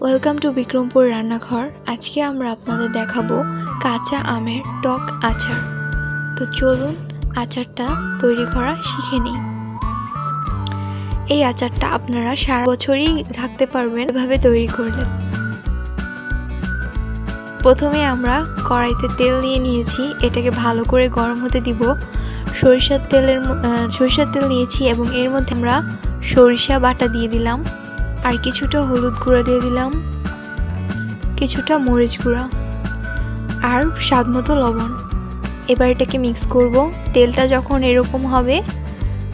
Welcome to Bikrampur রান্নাঘর। আজকে আমরা আপনাদের দেখাবো কাঁচা আমের টক আচার। তো চলুন আচারটা তৈরি করা শিখে নিই। এই আচারটা আপনারা সারা বছরই রাখতে পারবেন এভাবে তৈরি করলে। প্রথমে আমরা কড়াইতে তেল নিয়ে নিয়েছি, এটাকে ভালো করে গরম হতে দিব। সরিষার তেল নিয়েছি এবং এর মধ্যে আমরা সরিষা বাটা দিয়ে দিলাম, আর কিছুটা হলুদ গুঁড়া দিয়ে দিলাম, কিছুটা মরিচ গুঁড়া আর স্বাদ মতো লবণ। এবার এটাকে মিক্স করব। তেলটা যখন এরকম হবে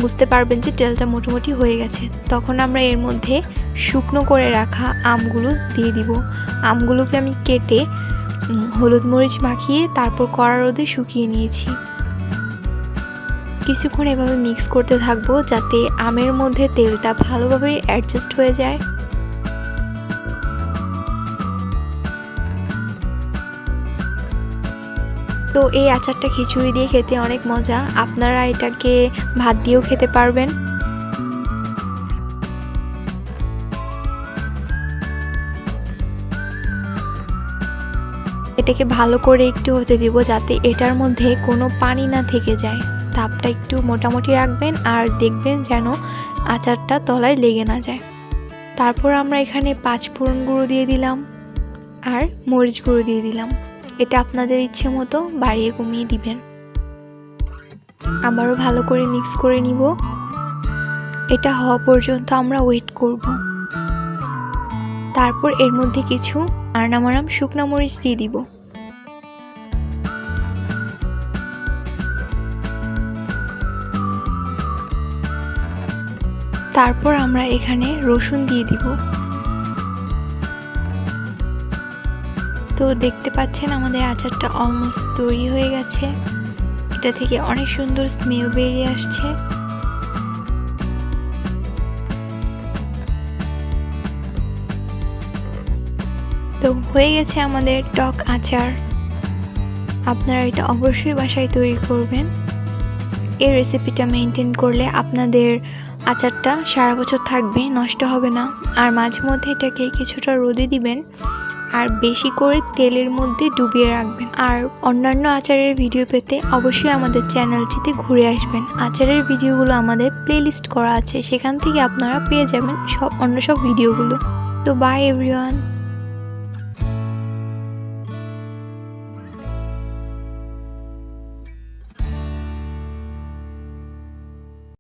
বুঝতে পারবেন যে তেলটা মোটামুটি হয়ে গেছে, তখন আমরা এর মধ্যে শুকনো করে রাখা আমগুলো দিয়ে দিব। আমগুলোকে আমি কেটে হলুদ মরিচ মাখিয়ে তারপর কড়া রোদে শুকিয়ে নিয়েছি। কিছুক্ষণ এভাবে মিক্স করতে থাকবো যাতে আমের মধ্যে তেলটা ভালোভাবে অ্যাডজাস্ট হয়ে যায়। তো এই আচারটা খিচুড়ি দিয়ে খেতে অনেক মজা, আপনারা এটাকে ভাত দিয়েও খেতে পারবেন। এটাকে ভালো করে একটু হতে দিব যাতে এটার মধ্যে কোনো পানি না থেকে যায়। তাপটা একটু মোটামুটি রাখবেন আর দেখবেন যেন আচারটা তলায় লেগে না যায়। তারপর আমরা এখানে 5 ফোড়ন গুঁড়ো দিয়ে দিলাম আর মরিচ গুঁড়ো দিয়ে দিলাম। এটা আপনাদের ইচ্ছে মতো বাড়িয়ে কমিয়ে দিবেন। আবারও ভালো করে মিক্স করে নিব। এটা হওয়া পর্যন্ত আমরা ওয়েট করব। তারপর এর মধ্যে কিছু আনামারাম শুকনো মরিচ দিয়ে দিব। তারপর আমরা এখানে রসুন দিয়ে দিব। তো দেখতে পাচ্ছেন আমাদের আচারটা অলমোস্ট তৈরি হয়ে গেছে। এটা থেকে অনেক সুন্দর স্মেল বেরিয়ে আসছে। তো হয়ে গেছে আমাদের টক আচার। আপনারা এটা অবশ্যই বাসায় তৈরি করবেন। এই রেসিপিটা মেনটেন করলে আপনাদের আচারটা সারা বছর থাকবে, নষ্ট হবে না। আর মাঝে মধ্যে এটাকে কিছুটা রোদে দিবেন আর বেশি করে তেলের মধ্যে ডুবিয়ে রাখবেন। আর অন্যান্য আচারের ভিডিও পেতে অবশ্যই আমাদের চ্যানেলটিতে ঘুরে আসবেন। আচারের ভিডিওগুলো আমাদের প্লেলিস্ট করা আছে, সেখান থেকে আপনারা পেয়ে যাবেন অন্য সব ভিডিওগুলো। তো বাই এভরিওয়ান।